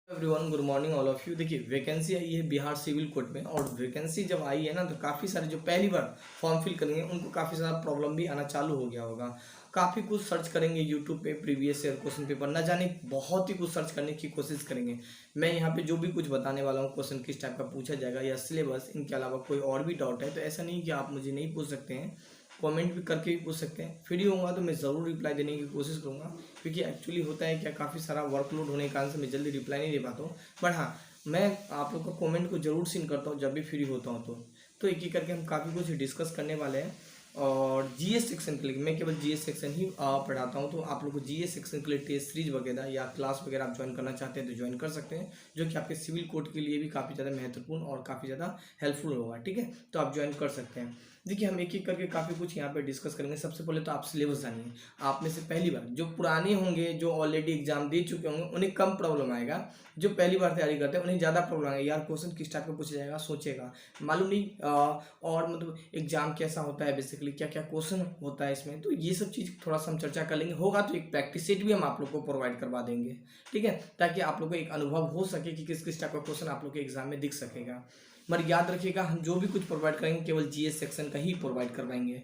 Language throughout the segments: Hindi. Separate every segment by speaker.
Speaker 1: Everyone, good morning all of you. देखिए, वैकेंसी आई है बिहार सिविल कोर्ट में। और वैकेंसी जब आई है ना, तो काफ़ी सारे जो पहली बार फॉर्म फिल करेंगे उनको काफ़ी सारा प्रॉब्लम भी आना चालू हो गया होगा। काफ़ी कुछ सर्च करेंगे यूट्यूब पे, प्रीवियस ईयर क्वेश्चन पेपर न जाने बहुत ही कुछ सर्च करने की कोशिश करेंगे। मैं यहाँ पे जो भी कुछ बताने वाला हूँ, क्वेश्चन किस टाइप का पूछा जाएगा या सिलेबस, इनके अलावा कोई और भी डाउट है तो ऐसा नहीं कि आप मुझे नहीं पूछ सकते हैं, कमेंट भी करके भी पूछ सकते हैं। फ्री होऊंगा तो मैं ज़रूर रिप्लाई देने की कोशिश करूँगा, क्योंकि एक्चुअली होता है क्या, काफ़ी सारा वर्कलोड होने के कारण से मैं जल्दी रिप्लाई नहीं दे पाता हूँ। बट हाँ, मैं आप लोग का कमेंट को जरूर सीन करता हूँ जब भी फ्री होता हूँ। तो एक एक करके हम काफ़ी कुछ डिस्कस करने वाले हैं। और जीएस सेक्शन के लिए मैं केवल जीएस सेक्शन ही पढ़ाता हूँ। तो आप लोग को जीएस सेक्शन के लिए टेस्ट सीरीज वगैरह या क्लास वगैरह आप ज्वाइन करना चाहते हैं तो ज्वाइन कर सकते हैं, जो कि आपके सिविल कोड के लिए भी काफ़ी ज़्यादा महत्वपूर्ण और काफ़ी ज़्यादा हेल्पफुल होगा। ठीक है, तो आप ज्वाइन कर सकते हैं। देखिए, हम एक एक करके काफ़ी कुछ यहाँ पे डिस्कस करेंगे। सबसे पहले तो आप सिलेबस जानिए। आप में से पहली बार जो पुराने होंगे, जो ऑलरेडी एग्जाम दे चुके होंगे, उन्हें कम प्रॉब्लम आएगा। जो पहली बार तैयारी करते हैं उन्हें ज़्यादा प्रॉब्लम आएगा। यार, क्वेश्चन किस टाइप का पूछा जाएगा, सोचेगा, मालूम नहीं और मतलब एग्जाम कैसा होता है, बेसिकली क्या क्या क्वेश्चन होता है इसमें। तो ये सब चीज़ थोड़ा सा हम चर्चा कर लेंगे। होगा तो एक प्रैक्टिस सेट भी हम आप लोग को प्रोवाइड करवा देंगे। ठीक है, ताकि आप लोग को एक अनुभव हो सके कि किस किस टाइप का क्वेश्चन आप लोग के एग्जाम में दिख सकेगा। मगर याद रखिएगा, हम जो भी कुछ प्रोवाइड करेंगे केवल जीएस सेक्शन का ही प्रोवाइड करवाएंगे।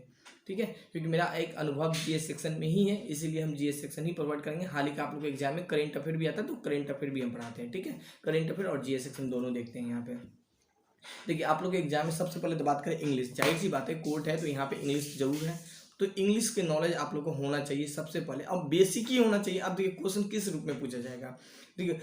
Speaker 1: ठीक है, क्योंकि मेरा एक अनुभव जीएस सेक्शन में ही है, इसीलिए हम जीएस सेक्शन ही प्रोवाइड करेंगे। हालांकि आप लोग के एग्जाम में करेंट अफेयर भी आता है, तो करेंट अफेयर भी हम पढ़ाते हैं। ठीक है, करेंट अफेयर और जीएस सेक्शन दोनों देखते हैं यहाँ पे। देखिए, आप लोग के एग्जाम में सबसे पहले तो बात करें इंग्लिश। जाहिर सी बात है, कोर्ट है तो यहाँ पे इंग्लिश जरूर है। तो इंग्लिश के नॉलेज आप लोग को होना चाहिए सबसे पहले। अब बेसिक ही होना चाहिए। अब देखिए, क्वेश्चन किस रूप में पूछा जाएगा। देखिए,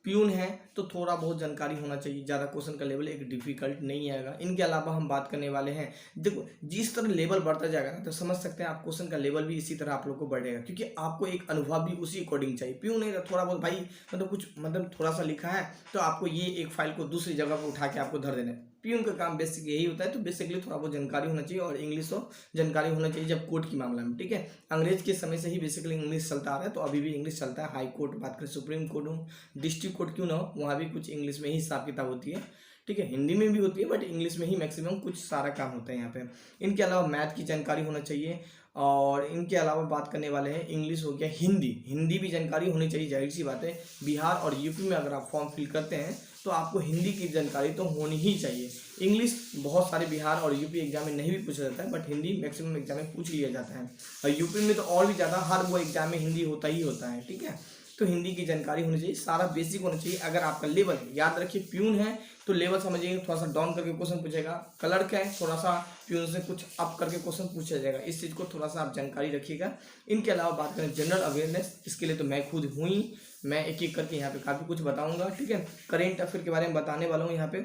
Speaker 1: प्यून है तो थोड़ा बहुत जानकारी होना चाहिए, ज़्यादा क्वेश्चन का लेवल एक डिफिकल्ट नहीं आएगा। इनके अलावा हम बात करने वाले हैं, देखो जिस तरह लेवल बढ़ता जाएगा ना, तो समझ सकते हैं आप क्वेश्चन का लेवल भी इसी तरह आप लोग को बढ़ेगा, क्योंकि आपको एक अनुभव भी उसी अकॉर्डिंग चाहिए। प्यून है तो थोड़ा बहुत भाई, मतलब कुछ मतलब थोड़ा सा लिखा है तो आपको ये एक फाइल को दूसरी जगह पर उठा के आपको धर देना है। पीयून का काम बेसिक यही होता है। तो बेसिकली थोड़ा बहुत जानकारी होना चाहिए, और इंग्लिश तो जानकारी होना चाहिए जब कोर्ट की मामला में। ठीक है, अंग्रेज के समय से ही बेसिकली इंग्लिश चलता आ रहा है, तो अभी भी इंग्लिश चलता है। हाई कोर्ट बात करें, सुप्रीम कोर्ट हो, डिस्ट्रिक्ट कोर्ट क्यों ना हो, वहाँ भी कुछ इंग्लिश में ही हिसाब किताब होती है। ठीक है, हिंदी में भी होती है, बट इंग्लिश में ही मैक्सिमम कुछ सारा काम होता है यहाँ पे। इनके अलावा मैथ की जानकारी होना चाहिए। और इनके अलावा बात करने वाले हैं, इंग्लिश हो गया, हिंदी, हिंदी भी जानकारी होनी चाहिए। जाहिर सी बात है, बिहार और यूपी में अगर आप फॉर्म फिल करते हैं तो आपको हिंदी की जानकारी तो होनी ही चाहिए। इंग्लिश बहुत सारे बिहार और यूपी एग्जाम में नहीं भी पूछा जाता है, बट हिंदी मैक्सिमम एग्जाम में पूछ लिया जाता है। और यूपी में तो और भी ज़्यादा, हर वो एग्जाम में हिंदी होता ही होता है। ठीक है, तो हिंदी की जानकारी होनी चाहिए, सारा बेसिक होना चाहिए। अगर आपका लेवल, याद रखिए, प्यून है तो लेवल समझिए, थोड़ा सा डाउन करके क्वेश्चन पूछेगा। क्लर्क है, थोड़ा सा प्यून से कुछ अप करके क्वेश्चन पूछा जाएगा। इस चीज़ को थोड़ा सा आप जानकारी रखिएगा। इनके अलावा बात करें जनरल अवेयरनेस, इसके लिए तो मैं खुद हूँ ही, मैं एक एक करके यहाँ पे काफ़ी कुछ बताऊँगा। ठीक है, करेंट अफेयर के बारे में बताने वाला हूँ यहाँ पे।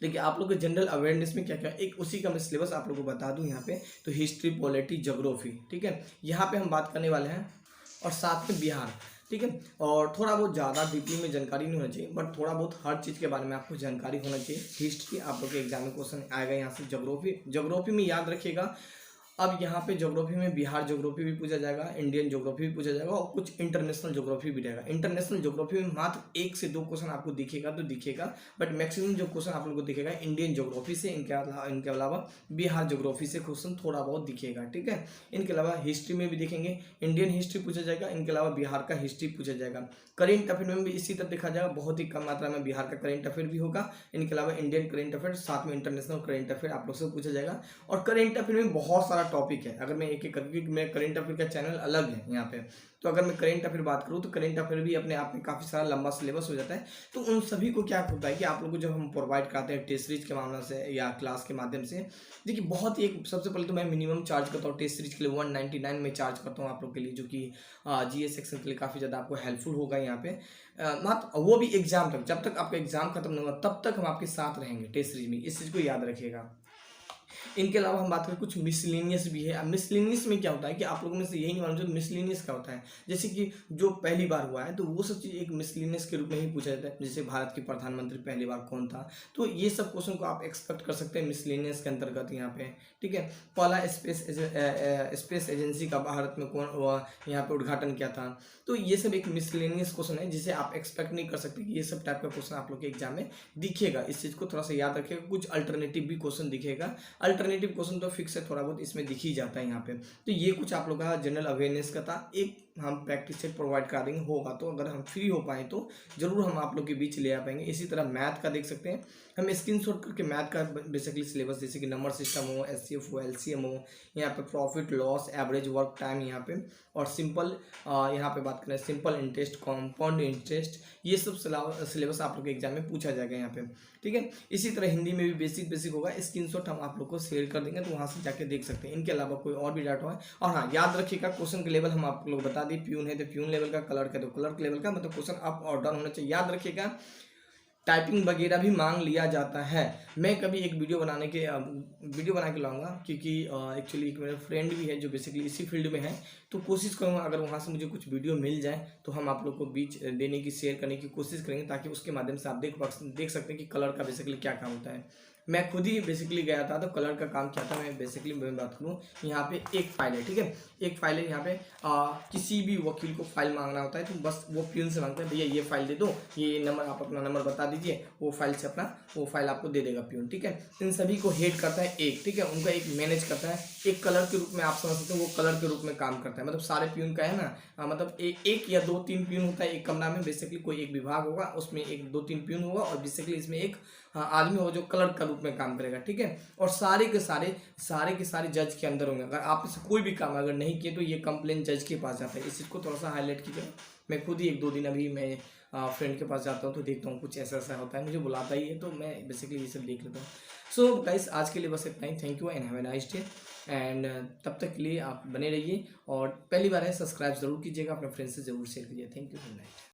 Speaker 1: देखिए, आप लोग के जनरल अवेयरनेस में क्या क्या, एक उसी का मैं सिलेबस आप लोग को बता दूं यहाँ पे। तो हिस्ट्री, पॉलिटी, ज्योग्राफी, ठीक है, यहाँ पे हम बात करने वाले हैं। और साथ में बिहार। ठीक है, और थोड़ा बहुत ज़्यादा डीपली में जानकारी नहीं होना चाहिए, बट थोड़ा बहुत हर चीज़ के बारे में आपको जानकारी होना चाहिए। हिस्ट्री आप लोग के एग्जाम में क्वेश्चन आएगा यहाँ से। ज्योग्राफी, ज्योग्राफी में याद रखिएगा, अब यहाँ पे ज्योग्राफी में बिहार ज्योग्राफी भी पूछा जाएगा, इंडियन ज्योग्राफी भी पूछा जाएगा, और कुछ इंटरनेशनल ज्योग्राफी भी रहेगा। इंटरनेशनल ज्योग्राफी में मात्र 1 से 2 क्वेश्चन आपको दिखेगा तो दिखेगा, बट मैक्सिमम जो क्वेश्चन आप लोग को दिखेगा इंडियन ज्योग्राफी से। इनके अलावा बिहार ज्योग्राफी से क्वेश्चन थोड़ा बहुत दिखेगा। ठीक है, इनके अलावा हिस्ट्री में भी देखेंगे, इंडियन हिस्ट्री पूछा जाएगा, इनके अलावा बिहार का हिस्ट्री पूछा जाएगा। करेंट अफेयर में भी इसी तरह देखा जाएगा, बहुत ही कम मात्रा में बिहार का करेंट अफेयर भी होगा। इनके अलावा इंडियन करेंट अफेयर, साथ में इंटरनेशनल करेंट अफेयर आप लोग से पूछा जाएगा। और करेंट अफेयर में बहुत सारा टॉपिक है, अगर मैं एक एक करके, मेरा करेंट अफेयर का चैनल अलग है यहाँ पे, तो अगर मैं करेंट अफेयर बात करूँ तो करेंट अफेयर भी अपने आप में काफ़ी सारा लंबा सिलेबस हो जाता है। तो उन सभी को क्या होता है कि आप लोग को जब हम प्रोवाइड करते हैं टेस्ट सीरीज के मामला से या क्लास के माध्यम से, देखिए बहुत ही एक, सबसे पहले तो मैं मिनिमम चार्ज करता हूँ टेस्ट सीरीज के लिए 199 में चार्ज करता हूँ आप लोग के लिए, जो कि जीएस सेक्शन के लिए काफ़ी ज़्यादा आपको हेल्पफुल होगा यहाँ पे। मात्र वो भी एग्जाम तक, जब तक आपका एग्जाम खत्म नहीं होगा तब तक हम आपके साथ रहेंगे टेस्ट सीरीज में, इस चीज़ को याद रखिएगा। इनके अलावा हम बात करें, कुछ मिसलेनियस भी है। अब मिसलेनियस में क्या होता है कि आप लोगों में से यही नहीं मालूम जो मिसलेनियस क्या होता है। जैसे कि जो पहली बार हुआ है तो वो सब चीज़ एक मिसलेनियस के रूप में ही पूछा जाता है। जैसे भारत के प्रधानमंत्री पहली बार कौन था, तो ये सब क्वेश्चन को आप एक्सपेक्ट कर सकते हैं मिसलेनियस के अंतर्गत यहाँ पे। ठीक है, पहला स्पेस एजेंसी का भारत में कौन हुआ, यहाँ पे उद्घाटन किया था। तो ये सब एक मिसलेनियस क्वेश्चन है जिसे आप एक्सपेक्ट नहीं कर सकते कि ये सब टाइप का क्वेश्चन आप लोग के एग्जाम में दिखेगा। इस चीज़ को थोड़ा सा याद रखिएगा। कुछ अल्टरनेटिव भी क्वेश्चन दिखेगा, अल्टरनेटिव क्वेश्चन तो फिक्स है, थोड़ा बहुत इसमें दिख ही जाता है यहाँ पे। तो ये कुछ आप लोग का जनरल अवेयरनेस का था। एक हम प्रैक्टिस सेट प्रोवाइड करा देंगे, होगा तो अगर हम फ्री हो पाए तो ज़रूर हम आप लोग के बीच ले आ पाएंगे। इसी तरह मैथ का देख सकते हैं, हम स्क्रीनशॉट करके मैथ का बेसिकली सिलेबस जैसे कि नंबर सिस्टम हो, एचसीएफ हो, एलसीएम हो, यहाँ पे profit loss, average work time यहाँ पे, और सिंपल यहाँ पे बात करें सिंपल इंटरेस्ट, कॉम्पाउंड इंटरेस्ट, ये सब सिलेबस आप लोग के एग्जाम में पूछा जाएगा यहाँ पे, ठीक है। इसी तरह हिंदी में भी बेसिक होगा, स्क्रीनशॉट हम आप लोग को शेयर कर देंगे तो वहाँ से जाके देख सकते हैं। इनके अलावा कोई और भी डाटा है, और हाँ याद रखिएगा क्वेश्चन के लेवल हम आप लोग बता दिए, प्यून है तो प्यून लेवल का, क्लर्क है तो क्लर्क लेवल का, मतलब क्वेश्चन अप और डाउन होना चाहिए, याद रखिएगा। टाइपिंग वगैरह भी मांग लिया जाता है। मैं कभी एक वीडियो बना के लाऊंगा, क्योंकि एक्चुअली एक मेरा फ्रेंड भी है जो बेसिकली इसी फील्ड में है, तो कोशिश करूँगा अगर वहाँ से मुझे कुछ वीडियो मिल जाए तो हम आप लोग को बीच देने की, शेयर करने की कोशिश करेंगे, ताकि उसके माध्यम से आप देख सकते हैं कि कलर का बेसिकली क्या काम होता है। मैं खुद ही बेसिकली गया था तो कलर का काम क्या था, मैं बात करूँ, यहाँ पे एक फाइल है, ठीक है, एक फाइल है, यहाँ पे किसी भी वकील को फाइल मांगना होता है तो बस वो प्यून से मांगता है, भैया ये फाइल दे दो, ये नंबर, आप अपना नंबर बता दीजिए, वो फाइल से अपना वो फाइल आपको दे देगा प्यून, ठीक है। इन सभी को हेड करता है एक, ठीक है, उनका एक मैनेज करता है, एक कलर के रूप में आप समझ सकते हो, वो कलर के रूप में काम करता है, मतलब सारे प्यून का है ना, मतलब एक या दो तीन प्यून होता है एक कमरा में, बेसिकली कोई एक विभाग होगा उसमें एक दो तीन प्यून होगा, और बेसिकली इसमें एक आदमी होगा जो कलर का रूप में काम करेगा, ठीक है। और सारे के सारे जज के अंदर होंगे। अगर आप से कोई भी काम अगर नहीं किए तो ये कंप्लेन जज के पास जाता है। इस चीज़ को थोड़ा सा हाईलाइट कीजिए। मैं खुद ही एक दो दिन अभी मैं फ्रेंड के पास जाता हूँ तो देखता हूँ कुछ ऐसा होता है, मुझे बुलाता ही है तो मैं बेसिकली ये सब देख लेता हूँ। सो गाइस आज के लिए बस इतना ही। Thank you and have a nice day. And तब तक के लिए आप बने रहिए, और पहली बार है सब्सक्राइब जरूर कीजिएगा, अपने फ्रेंड्स से जरूर शेयर कीजिए। Thank you, good night.